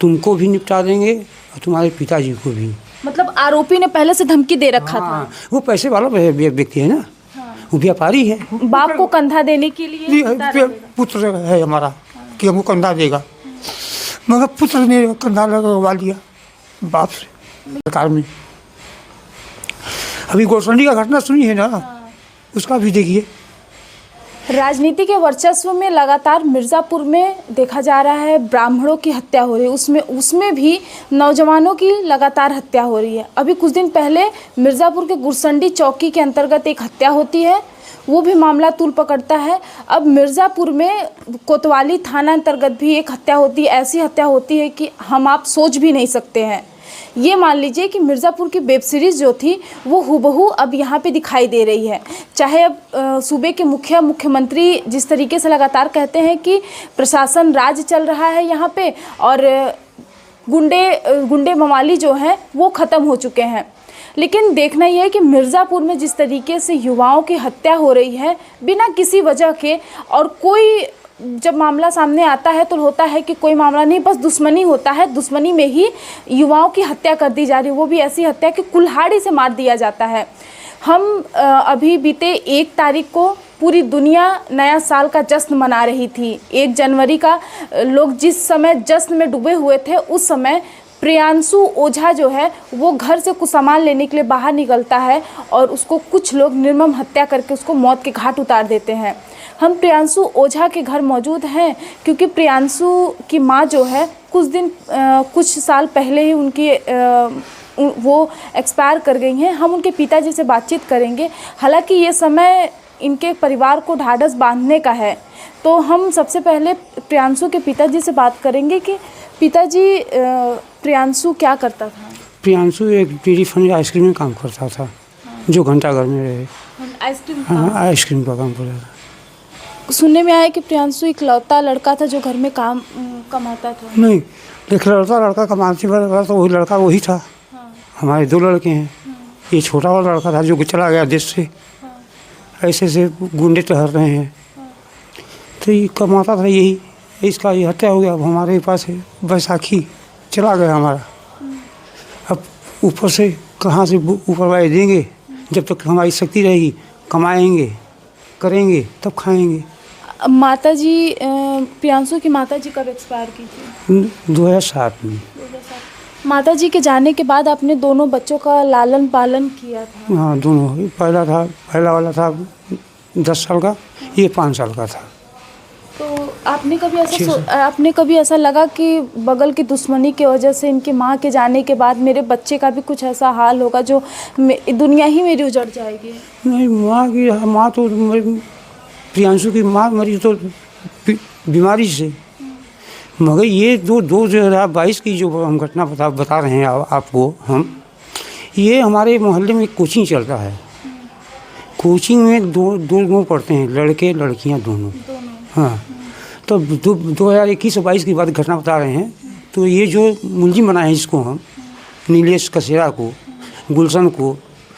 तुमको भी निपटा देंगे और तुम्हारे पिताजी को भी। मतलब आरोपी ने पहले से धमकी दे रखा हाँ, वो पैसे वाला व्यक्ति है ना, वो व्यापारी है। था बाप को कंधा देने के लिए पुत्र है हमारा कि हमको कंधा देगा, मगर पुत्र ने कंधा लगवा लिया बाप से। सरकार में अभी गोरसंडी का घटना सुनी है ना, उसका भी देखिए। राजनीति के वर्चस्व में लगातार मिर्ज़ापुर में देखा जा रहा है ब्राह्मणों की हत्या हो रही है, उसमें भी नौजवानों की लगातार हत्या हो रही है। अभी कुछ दिन पहले मिर्ज़ापुर के गुरसंडी चौकी के अंतर्गत एक हत्या होती है, वो भी मामला तूल पकड़ता है। अब मिर्ज़ापुर में कोतवाली थाना अंतर्गत भी एक हत्या होती है, ऐसी हत्या होती है कि हम आप सोच भी नहीं सकते हैं। ये मान लीजिए कि मिर्ज़ापुर की वेब सीरीज़ जो थी वो हुबहू अब यहाँ पे दिखाई दे रही है। चाहे अब सूबे के मुख्यमंत्री जिस तरीके से लगातार कहते हैं कि प्रशासन राज चल रहा है यहाँ पे और गुंडे मवाली जो हैं वो ख़त्म हो चुके हैं, लेकिन देखना यह है कि मिर्ज़ापुर में जिस तरीके से युवाओं की हत्या हो रही है बिना किसी वजह के, और कोई जब मामला सामने आता है तो होता है कि कोई मामला नहीं, बस दुश्मनी होता है, दुश्मनी में ही युवाओं की हत्या कर दी जा रही है, वो भी ऐसी हत्या कि कुल्हाड़ी से मार दिया जाता है। हम अभी बीते 1 तारीख को पूरी दुनिया नया साल का जश्न मना रही थी। 1 जनवरी का लोग जिस समय जश्न में डूबे हुए थे, उस समय प्रियांशु ओझा जो है वो घर से कुछ सामान लेने के लिए बाहर निकलता है और उसको कुछ लोग निर्मम हत्या करके उसको मौत के घाट उतार देते हैं। हम प्रियांशु ओझा के घर मौजूद हैं क्योंकि प्रियांशु की माँ जो है कुछ साल पहले ही वो एक्सपायर कर गई हैं। हम उनके पिताजी से बातचीत करेंगे। हालांकि ये समय इनके परिवार को ढाढ़स बांधने का है, तो हम सबसे पहले प्रियांशु के पिताजी से बात करेंगे कि पिताजी प्रियांशु क्या करता था। प्रियांशु एक डेयरी फर्म आइसक्रीम में काम करता था, जो घंटाघर में रहे। आइसक्रीम का काम करता था। सुनने में आया कि प्रियांशु इकलौता लड़का था जो घर में काम कमाता था। नहीं, लड़का कमाती वाला तो वही था। हमारे 2 लड़के हैं। ये छोटा वाला लड़का था जो चला गया देश से। ऐसे से गुंडे टहर रहे हैं, तो ये कमाता था यही, इसका ये हत्या हो गया। अब हमारे पास है बैसाखी, चला गया हमारा। अब ऊपर से कहाँ से ऊपर वाले देंगे, जब तक हमारी शक्ति रहेगी कमाएंगे करेंगे तब खाएंगे। माताजी प्रियांशु की माताजी कब एक्सपायर की थी? 2007 में। माताजी के जाने के बाद आपने दोनों बच्चों का लालन पालन किया था? हाँ, दोनों। पहला वाला था 10 साल का, ये 5 साल का था। तो आपने कभी ऐसा लगा कि बगल की दुश्मनी की वजह से इनकी माँ के जाने के बाद मेरे बच्चे का भी कुछ ऐसा हाल होगा जो दुनिया ही मेरी उजड़ जाएगी? नहीं, माँ तो प्रियांशु की माँ मरी तो बीमारी से, मगर ये 2022 की जो हम घटना बता रहे हैं आपको हम, ये हमारे मोहल्ले में कोचिंग चलता है। कोचिंग में दो पढ़ते हैं, लड़के लड़कियां दोनों। हाँ, तो 2021-22 की बात घटना बता रहे हैं। तो ये जो मुलजिम बनाए हैं इसको हम, नीलेश कसेरा को, गुलशन को,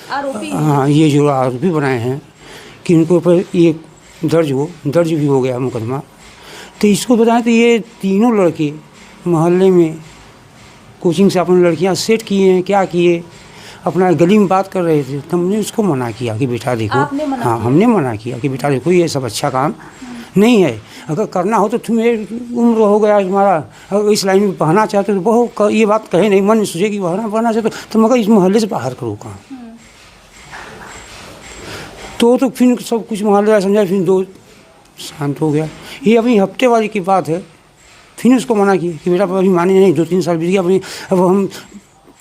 हाँ, ये जो आरोपी बनाए हैं कि उनके ऊपर ये दर्ज भी हो गया मुकदमा। तो इसको बताएं तो ये तीनों लड़के मोहल्ले में कोचिंग से अपनी लड़कियां सेट किए हैं, क्या किए, अपना गली में बात कर रहे थे। तो हमने उसको मना किया कि बेटा देखो, हाँ, हमने मना किया कि बेटा देखो ये सब अच्छा काम नहीं है। अगर करना हो तो तुम्हें उम्र हो गया तुम्हारा, अगर इस लाइन में पढ़ना चाहते हो तो बहुत ये बात कहे नहीं, मन में सोचे कि पढ़ना चाहते तो मगर इस मोहल्ले से बाहर करो काम। तो फिर सब कुछ मोहल्ले समझा, फिर 2 शांत हो गया। ये अभी हफ्ते वाली की बात है, फिर उसको मना किया कि बेटा अभी माने नहीं, 2-3 साल बीत गया, अपनी अब हम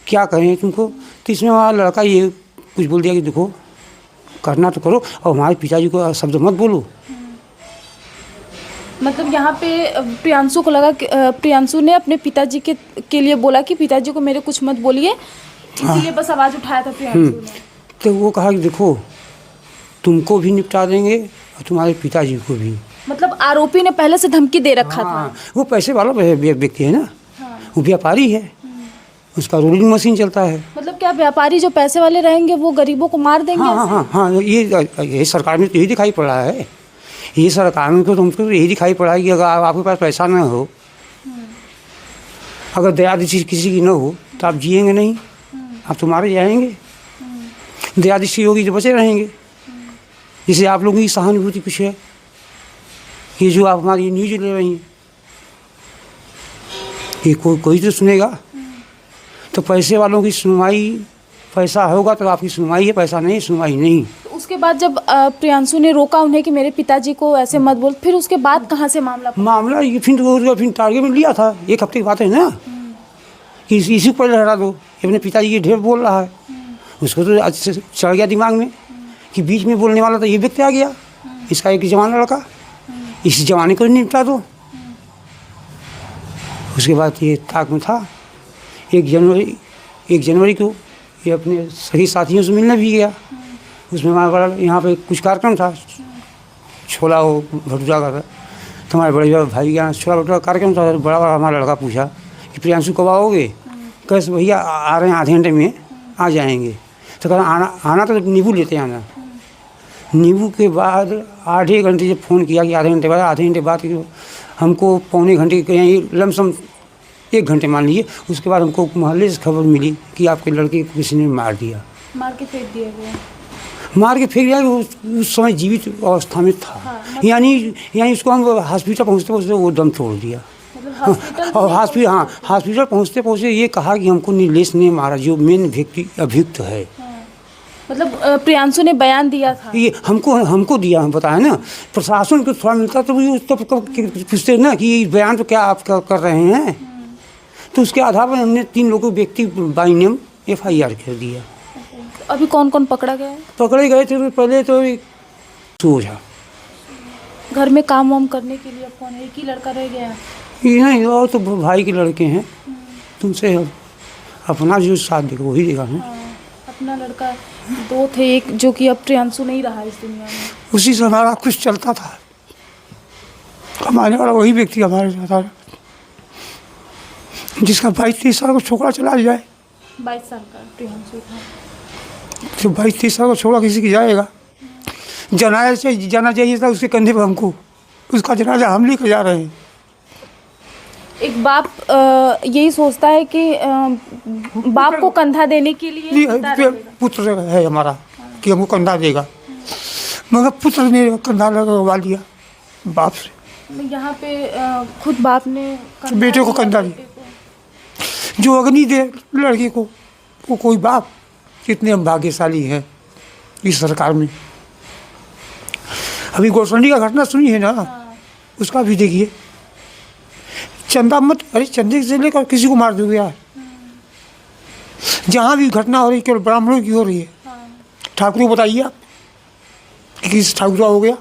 क्या कहें तुमको। तो इसमें हमारा लड़का ये कुछ बोल दिया कि देखो करना तो करो और हमारे पिताजी को शब्द मत बोलो। मतलब यहाँ पे प्रियांशु को लगा कि प्रियांशु ने अपने पिताजी के लिए बोला कि पिताजी को मेरे कुछ मत बोलिए, इसलिए बस आवाज़ उठाया था प्रियांशु ने। तो वो कहा कि देखो तुमको भी निपटा देंगे और तुम्हारे पिताजी को भी। मतलब आरोपी ने पहले से धमकी दे रखा था। वो पैसे वाला व्यक्ति है ना, वो व्यापारी है, उसका रोलिंग मशीन चलता है। मतलब क्या व्यापारी जो पैसे वाले रहेंगे वो गरीबों को मार देंगे? हाँ, ये सरकार में तो यही दिखाई पड़ रहा है। ये सरकार में तो तुमको यही दिखाई पड़ा है कि अगर आपके पास पैसा ना हो अगर दया दृष्टि किसी की न हो तो आप जिएंगे नहीं, आप तो मारे जाएंगे। दया दृष्टि होगी तो बचे रहेंगे। जैसे आप लोगों की सहानुभूति कुछ है, ये जो आप हमारी न्यूज ले रही हैं, ये कोई तो सुनेगा। तो पैसे वालों की सुनवाई, पैसा होगा तो आपकी सुनवाई है, पैसा नहीं सुनवाई नहीं। उसके बाद जब प्रियांशु ने रोका उन्हें कि मेरे पिताजी को ऐसे मत बोल, फिर उसके बाद कहाँ से मामला ये फिर टारगेट में लिया था। 1 हफ्ते की बात है ना, कि इसी पर लहरा दो, अपने पिताजी की ढेर बोल रहा है। उसको तो आज से चढ़ गया दिमाग में कि बीच में बोलने वाला तो ये व्यक्ति आ गया, इसका एक जवान लड़का, इस जवानी को निपटा दो। उसके बाद ये ताक में था। 1 जनवरी को ये अपने सही साथियों से मिलने भी गया। उसमें हमारा बड़ा यहाँ पे कुछ कार्यक्रम था, छोला हो भटूरा का था, तो हमारे बड़े भाई के यहाँ छोला भटूरा कार्यक्रम था। बड़ा हमारा लड़का पूछा कि प्रियांशु कब आओगे? कैसे भैया आ रहे हैं, आधे घंटे में आ जाएंगे। तो कहा आना तो नींबू लेते आना। नींबू के बाद आधे घंटे जब फ़ोन किया कि आधे घंटे बाद हमको पौने घंटे के लमसम 1 घंटे मान लीजिए। उसके बाद हमको मोहल्ले से खबर मिली कि आपके लड़के को किसी ने मार दिया, मार के फेंक दिया गया। मार के फेंक दिया। उस समय जीवित अवस्था में था। हाँ, यानी उसको हम हॉस्पिटल पहुँचते वो दम तोड़ दिया। और हॉस्पिटल पहुँचते ये कहा कि हमको नीलेश ने मारा, जो मेन व्यक्ति अभियुक्त है। मतलब प्रियांशु ने बयान दिया था, ये हमको दिया, हम बताया ना। प्रशासन को थोड़ा मिलता तो वो उसको पूछते ना कि बयान तो क्या आप कर रहे हैं। तो उसके आधार पर हमने 3 लोगों व्यक्ति बाई नेम FIR कर दिया। अभी कौन कौन पकड़ा गया है? पकड़े गए थे पहले तो सोझा। घर में काम वाम करने के लिए अब कौन है? एक ही लड़का रह गया है? ये नहीं, और तो भाई के लड़के हैं। तुमसे अपना जो साथ देगा वही देगा है। अपना लड़का 2 थे, एक जो कि अब प्रियांशु नहीं रहा इस दुनिया में। उसी से हमारा कुछ चलता था। कमाने वाला वही व्यक्ति हमारे साथ था, जिसका 22-23 साल का छोकरा चला जाए। 22 साल का प्रियांशु था। जो 22-23 साल का छोकरा किसी की जाएगा, जाना चाहिए था उसके कंधे पर हमको, उसका जनाजा हम लेकर जा रहे हैं। एक बाप यही सोचता है कि बाप को कंधा देने के लिए पुत्र है हमारा कि हमको कंधा देगा, मगर पुत्र ने कंधा लगवा लिया बाप से। यहाँ पे खुद बाप ने बेटे को कंधा दिया। जो अग्नि दे लड़की को, वो कोई बाप। कितने हम भाग्यशाली हैं इस सरकार में। अभी गोरसंडी का घटना सुनी है ना, उसका भी देखिए। चंदा मत, अरे चंदे से लेकर किसी को मार दो यार। जहाँ भी घटना हो रही केवल ब्राह्मणों की हो रही है। ठाकुर को बताइए आप कि किस ठाकुर हो गया,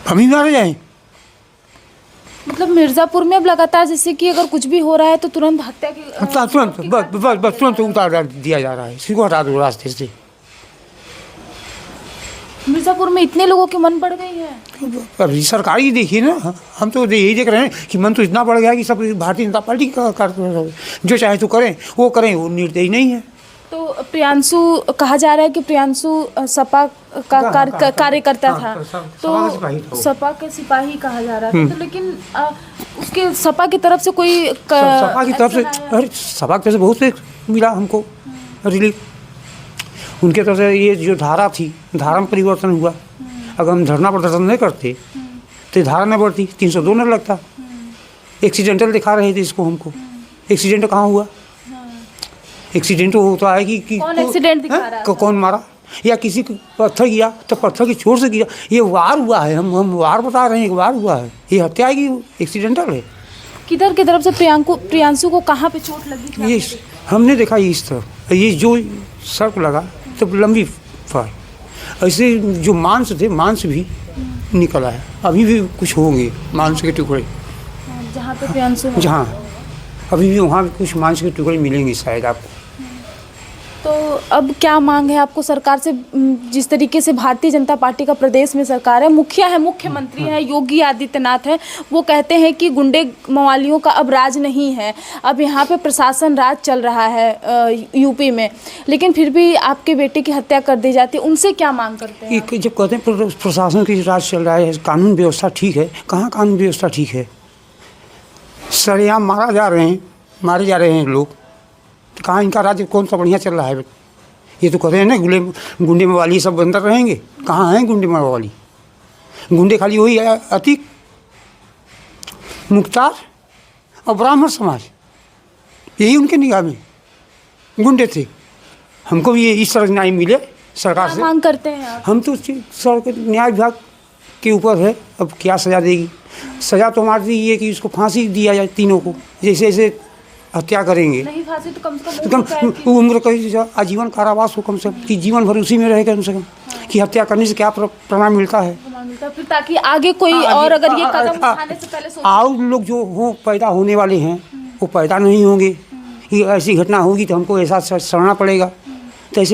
हम ही मारे जाएं। मतलब मिर्ज़ापुर में अब लगातार जैसे कि अगर कुछ भी हो रहा है तो तुरंत हत्या की तुरंत उतार दिया जा रहा है, इसी को हटा दो रास्ते से। मिर्ज़ापुर में इतने लोगों की मन बढ़ गई है। अभी सरकार ही देखिए ना, हम तो यही देख रहे हैं कि मन तो इतना बढ़ गया कि सब भारतीय जनता पार्टी का जो चाहे तो करें, वो निर्दयी नहीं है। तो प्रियांशु कहा जा रहा है कि प्रियांशु सपा का कार्यकर्ता था, तो सपा के सिपाही कहा जा रहा था। तो लेकिन उसके सपा की तरफ से कोई सपा की तरफ से, अरे सपा की तरफ से बहुत से मिला हमको रिलीफ। उनके तरफ से ये जो धारा थी, धारा में परिवर्तन हुआ। अगर हम धरना प्रदर्शन नहीं करते तो धारा न बढ़ती, 302 न लगता। एक्सीडेंटल दिखा रहे थे इसको हमको। एक्सीडेंट कहाँ हुआ? एक्सीडेंट होता है कि कौन एक्सीडेंट दिखा रहा है? कौन मारा, या किसी को पत्थर किया तो पत्थर की चोट से किया। ये वार हुआ है, हम वार बता रहे हैं कि वार हुआ है। ये हत्या है कि एक्सीडेंटल है? किधर की तरफ से प्रियांशु को कहाँ पे चोट लगी थी? ये हमने देखा इस तरफ, ये जो सड़क लगा तो लंबी फार, ऐसे जो मांस थे, मांस भी निकला है। अभी भी कुछ होंगे मांस के टुकड़े जहाँ पे प्रियांशु, जहाँ अभी भी वहाँ कुछ मांस के टुकड़े मिलेंगे शायद आपको। तो अब क्या मांग है आपको सरकार से? जिस तरीके से भारतीय जनता पार्टी का प्रदेश में सरकार है, मुखिया है, मुख्यमंत्री है योगी आदित्यनाथ है, वो कहते हैं कि गुंडे मवालियों का अब राज नहीं है, अब यहाँ पे प्रशासन राज चल रहा है यूपी में, लेकिन फिर भी आपके बेटे की हत्या कर दी जाती है। उनसे क्या मांग करते हैं? जब कहते हैं प्रशासन की राज चल रहा है, कानून व्यवस्था ठीक है, कहाँ कानून व्यवस्था ठीक है? सरेआम मारे जा रहे हैं लोग। तो कहाँ इनका राज्य कौन सा बढ़िया चल रहा है? ये तो कह रहे हैं ना गुंडे मवाली सब अंदर रहेंगे। कहाँ हैं गुंडे मवाली? गुंडे खाली वही है अतीक, मुख्तार और ब्राह्मण समाज, यही उनके निगाह में गुंडे थे। हमको भी ये इस तरह न्याय मिले सरकार क्या से। मांग करते हैं आप? हम तो सर न्याय विभाग के ऊपर है, अब क्या सज़ा देगी। सज़ा तो हमारी ये है कि उसको फांसी दिया जाए तीनों को, जैसे जैसे हत्या करेंगे। नहीं फांसी तो कम से कम उम्र कहीं आजीवन कारावास हो कम से कम, कि जीवन भर उसी में रहे कम से कम। कि हत्या करने से क्या परिणाम मिलता है। फिर ताकि आगे कोई और अगर ये कदम उठाने से पहले और लोग जो हो पैदा होने वाले हैं वो पैदा नहीं होंगे। ये ऐसी घटना होगी तो हमको एहसास करना पड़ेगा। तो ऐसे